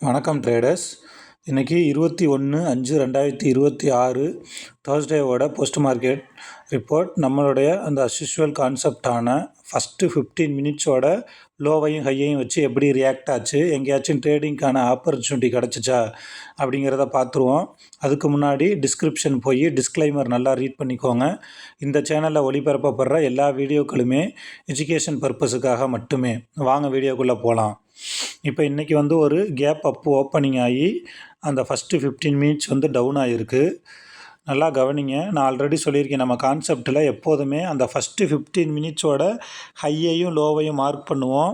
வணக்கம் ட்ரேடர்ஸ். இன்றைக்கி 21/5/2026 தேர்ஸ்டேவோட post market report. நம்மளுடைய அந்த அஸ்யூஷுவல் கான்செப்டான ஃபஸ்ட்டு 15 மினிட்ஸோட லோவையும் ஹையையும் வச்சு எப்படி ரியாக்ட் ஆச்சு, எங்கேயாச்சும் ட்ரேடிங்க்கான ஆப்பர்ச்சுனிட்டி கிடச்சிச்சா அப்படிங்கிறத பார்த்துருவோம். அதுக்கு முன்னாடி டிஸ்கிரிப்ஷன் போய் டிஸ்க்ளைமர் நல்லா ரீட் பண்ணிக்கோங்க. இந்த சேனலில் ஒளிபரப்பப்படுற எல்லா வீடியோக்களுமே எஜுகேஷன் பர்பஸுக்காக மட்டுமே. வாங்க வீடியோக்குள்ளே போகலாம். இப்போ இன்றைக்கி ஒரு கேப் அப் ஓப்பனிங் ஆகி அந்த ஃபஸ்ட்டு 15 மினிட்ஸ் டவுன் ஆகிருக்கு. நல்லா கவனிங்க. நான் ஆல்ரெடி சொல்லியிருக்கேன், நம்ம கான்செப்டில் எப்போதுமே அந்த ஃபஸ்ட்டு 15 மினிட்ஸோட ஹையையும் லோவையும் மார்க் பண்ணுவோம்.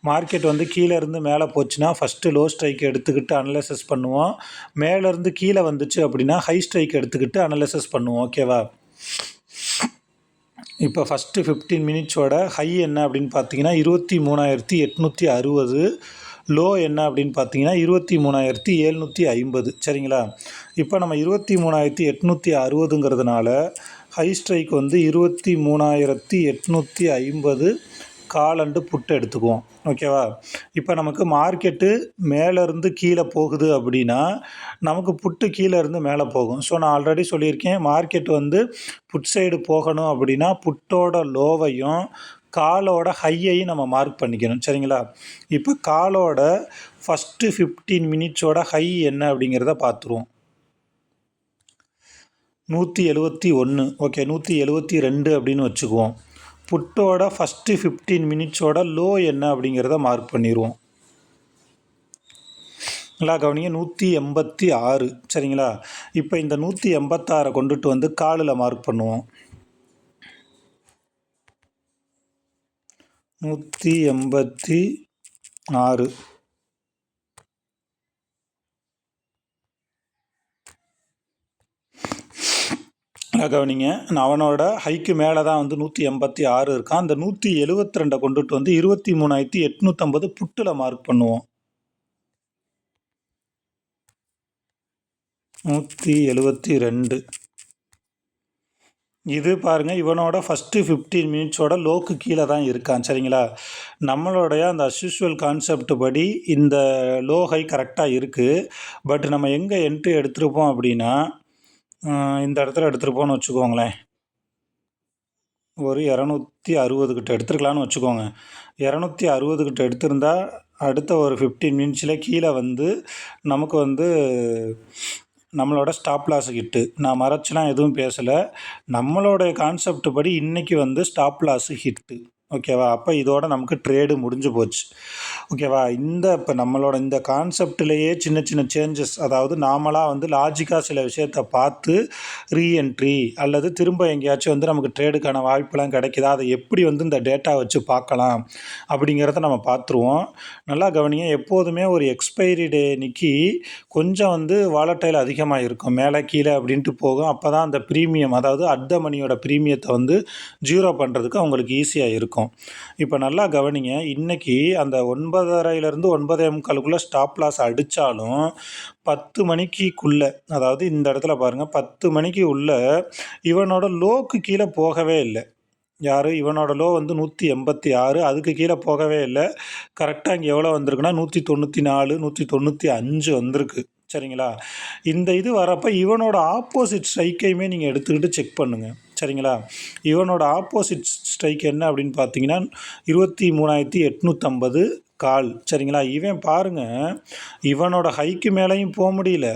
மார்க்கெட் கீழே இருந்து மேலே போச்சுன்னா ஃபஸ்ட்டு லோ ஸ்ட்ரைக் எடுத்துக்கிட்டு அனலைசஸ் பண்ணுவோம். மேலேருந்து கீழே வந்துச்சு அப்படின்னா ஹை ஸ்ட்ரைக் எடுத்துக்கிட்டு அனலைசஸ் பண்ணுவோம். ஓகேவா? இப்போ ஃபஸ்ட்டு 15 மினிட்ஸோட ஹை என்ன அப்படின்னு பார்த்தீங்கன்னா 23,860. லோ என்ன அப்படின்னு பார்த்தீங்கன்னா 23,750. சரிங்களா? இப்போ நம்ம 23,860ங்கிறதுனால ஹை ஸ்ட்ரைக் 23,850 கால் அண்டு புட்டு எடுத்துக்குவோம். ஓகேவா? இப்போ நமக்கு மார்க்கெட்டு மேலேருந்து கீழே போகுது அப்படின்னா நமக்கு புட்டு கீழே இருந்து மேலே போகும். ஸோ நான் ஆல்ரெடி சொல்லியிருக்கேன், மார்க்கெட் புட் சைடு போகணும் அப்படின்னா புட்டோட லோவையும் காலோட ஹையையும் நம்ம மார்க் பண்ணிக்கணும். சரிங்களா? இப்போ காலோட ஃபஸ்ட்டு 15 மினிட்ஸோட ஹை என்ன அப்படிங்கிறத பார்த்துருவோம். 171. ஓகே, 172 அப்படின்னு வச்சுக்குவோம். புட்டோட ஃபஸ்ட்டு 15 மினிட்ஸோட லோ என்ன அப்படிங்கிறத மார்க் பண்ணிடுவோம். நல்லா கவனிங்க, 186. சரிங்களா? இப்போ இந்த 186 கொண்டுட்டு காலில் மார்க் பண்ணுவோம். 186. கவனிங்க, அவனோட ஹைக்கு மேலே தான் 186 இருக்கான். அந்த 172 கொண்டுட்டு 23,850 புட்டில் மார்க் பண்ணுவோம். 172. இது பாருங்கள், இவனோட ஃபஸ்ட்டு 15 மினிட்ஸோட லோக்கு கீழே தான் இருக்கான். சரிங்களா? நம்மளுடைய அந்த அஸ்யூஷுவல் கான்செப்ட் படி இந்த லோ ஹை கரெக்டாக இருக்குது. பட் நம்ம எங்கே என்ட்ரி எடுத்துருப்போம் அப்படின்னா இந்த இடத்துல எடுத்துருப்போம்னு வச்சுக்கோங்களேன். ஒரு 260 கிட்ட எடுத்துருக்கலான்னு வச்சுக்கோங்க. 260 கிட்ட எடுத்திருந்தா அடுத்த ஒரு 15 மினிட்ஸில் கீழே நமக்கு நம்மளோட ஸ்டாப் லாஸ் ஹிட்டு. நான் மறைச்சலாம் எதுவும் பேசலை. நம்மளோடைய கான்செப்ட் படி இன்றைக்கி ஸ்டாப் லாஸு ஹிட்டு. ஓகேவா? அப்போ இதோட நமக்கு ட்ரேடு முடிஞ்சு போச்சு. ஓகேவா? இப்போ நம்மளோட இந்த கான்செப்ட்லேயே சின்ன சின்ன சேஞ்சஸ், அதாவது நாமளாக லாஜிக்காக சில விஷயத்தை பார்த்து ரீஎன்ட்ரி அல்லது திரும்ப எங்கேயாச்சும் நமக்கு ட்ரேடுக்கான வாய்ப்பெல்லாம் கிடைக்குதா, அதை எப்படி இந்த டேட்டா வச்சு பார்க்கலாம் அப்படிங்கிறத நம்ம பார்த்துருவோம். நல்லா கவனிங்க, எப்போதுமே ஒரு எக்ஸ்பைரி டே அன்னைக்கு கொஞ்சம் வாலட்டைல் அதிகமாக இருக்கும், மேலே கீழே அப்படின்ட்டு போகும். அப்போ தான் அந்த ப்ரீமியம், அதாவது அட் த மணியோட ப்ரீமியத்தை ஜீரோ பண்ணுறதுக்கு அவங்களுக்கு ஈஸியாக இருக்கும். இப்போ நல்லா கவனிங்க, இன்றைக்கி அந்த 9:30லேருந்து 9:45 ஸ்டாப் லாஸ் அடித்தாலும் 10 மணிக்குள்ளே, அதாவது இந்த இடத்துல பாருங்கள், 10 மணிக்கு உள்ள இவனோட லோக்கு கீழே போகவே இல்லை. யார்? இவனோட லோ 186, அதுக்கு கீழே போகவே இல்லை. கரெக்டாக இங்கே எவ்வளோ வந்திருக்குன்னா 194, 195 வந்திருக்கு. சரிங்களா? இந்த இது வரப்போ இவனோட ஆப்போசிட் ஸ்ட்ரைக்கையுமே நீங்கள் எடுத்துக்கிட்டு செக் பண்ணுங்கள். சரிங்களா? இவனோட ஆப்போசிட் ஸ்ட்ரைக் என்ன அப்படின்னு பார்த்தீங்கன்னா 23,850 கால். சரிங்களா? இவன் பாருங்கள், இவனோட ஹைக்கு மேலேயும் போக முடியல.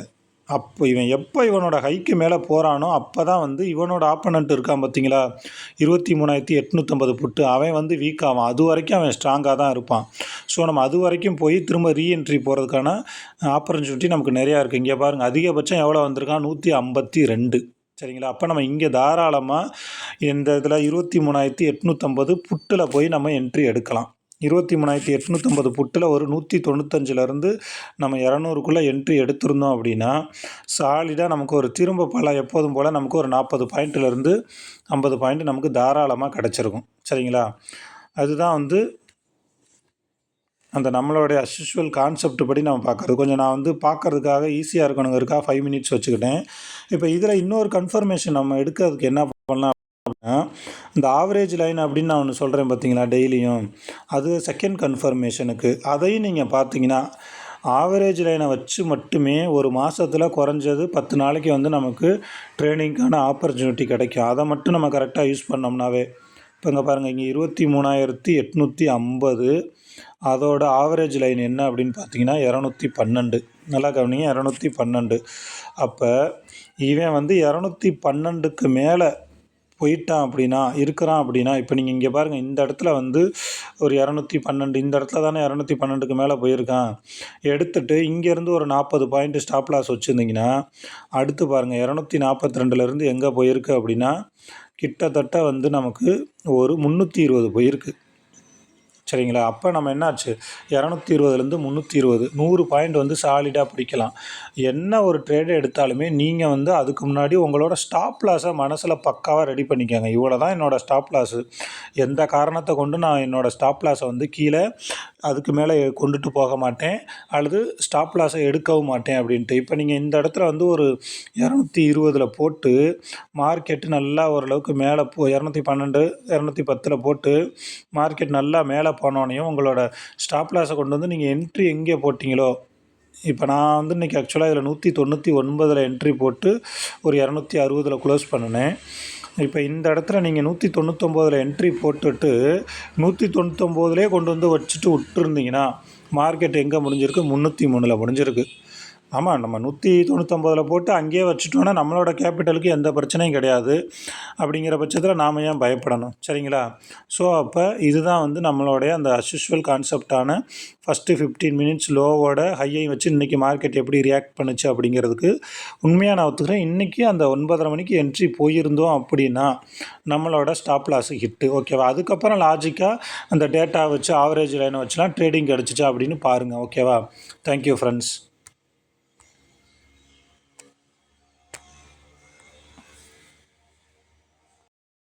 அப்போ இவன் எப்போ இவனோட ஹைக்கு மேலே போகிறானோ அப்போ தான் இவனோட ஆப்பனண்ட் இருக்கான் பார்த்தீங்களா, 23,850 புட்டு, அவன் வீக் ஆவான். அது வரைக்கும் அவன் ஸ்ட்ராங்காக தான் இருப்பான். ஸோ நம்ம அது வரைக்கும் போய் திரும்ப ரீஎன்ட்ரி போகிறதுக்கான ஆப்பர்ச்சுனிட்டி நமக்கு நிறையா இருக்குது. இங்கே பாருங்கள், அதிகபட்சம் எவ்வளோ வந்திருக்கான்? 152. சரிங்களா? அப்போ நம்ம இங்கே தாராளமாக இந்த இதில் 23,850 புட்டில் போய் நம்ம என்ட்ரி எடுக்கலாம். 23,850 புட்டில் ஒரு 195லேருந்து நம்ம 200க்குள்ளே என்ட்ரி எடுத்திருந்தோம் அப்படின்னா சாலிடாக நமக்கு ஒரு திரும்ப எப்போதும் போல் நமக்கு ஒரு 40 பாயிண்ட்லேருந்து 50 பாயிண்ட் நமக்கு தாராளமாக கிடச்சிருக்கும். சரிங்களா? அதுதான் அந்த நம்மளுடைய அஸ்யூஷுவல் கான்செப்ட் படி நம்ம பார்க்குறது. கொஞ்சம் நான் பார்க்குறதுக்காக ஈஸியாக இருக்கணுங்கிறதுக்காக 5 மினிட்ஸ் வச்சுக்கிட்டேன். இப்போ இதில் இன்னொரு கன்ஃபர்மேஷன் நம்ம எடுக்கிறதுக்கு என்ன பண்ணலாம் அப்படின்னா, இந்த ஆவரேஜ் லைன் அப்படின்னு நான் ஒன்று சொல்கிறேன் பார்த்தீங்களா டெய்லியும், அது செகண்ட் கன்ஃபர்மேஷனுக்கு. அதையும் நீங்கள் பார்த்தீங்கன்னா ஆவரேஜ் லைனை வச்சு மட்டுமே ஒரு மாதத்தில் குறைஞ்சது 10 நாளைக்கு வந்து நமக்கு ட்ரேடிங்க்கான ஆப்பர்ச்சுனிட்டி கிடைக்கும். அதை மட்டும் நம்ம கரெக்டாக யூஸ் பண்ணோம்னாவே, இப்போ இங்கே பாருங்கள், இங்கே 23,850, அதோட ஆவரேஜ் லைன் என்ன அப்படின்னு பார்த்தீங்கன்னா 212. நல்லா கவனிங்க, 212. அப்போ இவன் வந்து 212க்கு மேலே போயிட்டான் அப்படின்னா, இருக்கிறான் அப்படின்னா, இப்போ நீங்கள் இங்கே பாருங்கள், இந்த இடத்துல வந்து ஒரு 212, இந்த இடத்துல தானே 212க்கு மேலே போயிருக்கான். எடுத்துகிட்டு இங்கேருந்து ஒரு 40 பாயிண்ட் ஸ்டாப் லாஸ் வச்சுருந்தீங்கன்னா, அடுத்து பாருங்கள் 242லேருந்து எங்கே போயிருக்கு அப்படின்னா, கிட்டத்தட்ட வந்து நமக்கு ஒரு 320 போயிருக்கு. சரிங்களா? அப்போ நம்ம என்னாச்சு, 220லேருந்து 320, 100 பாயிண்ட் வந்து சாலிடாக பிடிக்கலாம். என்ன ஒரு ட்ரேடு எடுத்தாலுமே நீங்கள் வந்து அதுக்கு முன்னாடி உங்களோட ஸ்டாப் லாஸை மனசில் பக்காவாக ரெடி பண்ணிக்கோங்க. இவ்வளோ தான் என்னோடய ஸ்டாப் லாஸு, எந்த காரணத்தை கொண்டு நான் என்னோடய ஸ்டாப் லாஸை வந்து கீழே அதுக்கு மேலே கொண்டுட்டு போக மாட்டேன், அல்லது ஸ்டாப் லாஸை எடுக்கவும் மாட்டேன் அப்படின்ட்டு. இப்போ நீங்கள் இந்த இடத்துல வந்து ஒரு 220 போட்டு மார்க்கெட்டு நல்லா ஓரளவுக்கு மேலே 212, 210 போட்டு மார்க்கெட் நல்லா மேலே போனோடனையும் உங்களோட ஸ்டாப் லாஸை கொண்டு வந்து நீங்கள் என்ட்ரி எங்கே போட்டிங்களோ, இப்போ நான் வந்து இன்றைக்கி ஆக்சுவலாக இதில் 199 என்ட்ரி போட்டு ஒரு 260 க்ளோஸ் பண்ணினேன். இப்போ இந்த இடத்துல நீங்கள் 199 என்ட்ரி போட்டுட்டு 199லே கொண்டு வந்து வச்சுட்டு விட்டுருந்தீங்கன்னா, மார்க்கெட் எங்கே முடிஞ்சிருக்கு, 303 முடிஞ்சிருக்கு. ஆமாம், நம்ம 199 போட்டு அங்கேயே வச்சுட்டோன்னா நம்மளோட கேபிட்டலுக்கு எந்த பிரச்சனையும் கிடையாது. அப்படிங்கிற பட்சத்தில் நாம் ஏன் பயப்படணும்? சரிங்களா? ஸோ அப்போ இதுதான் வந்து நம்மளுடைய அந்த அஸ்யூஷுவல் கான்செப்டான ஃபஸ்ட்டு 15 மினிட்ஸ் லோவோட ஹையை வச்சு இன்றைக்கி மார்க்கெட் எப்படி ரியாக்ட் பண்ணுச்சு அப்படிங்கிறதுக்கு உண்மையாக நான் ஒத்துக்கிறேன். இன்றைக்கி அந்த 9:30 மணிக்கு என்ட்ரி போயிருந்தோம் அப்படின்னா நம்மளோட ஸ்டாப் லாஸ் ஹிட்டு. ஓகேவா? அதுக்கப்புறம் லாஜிக்காக அந்த டேட்டா வச்சு ஆவரேஜ் லைனை வச்சுலாம் ட்ரேடிங் கிடச்சிச்சா அப்படின்னு பாருங்கள். ஓகேவா? Thank you friends.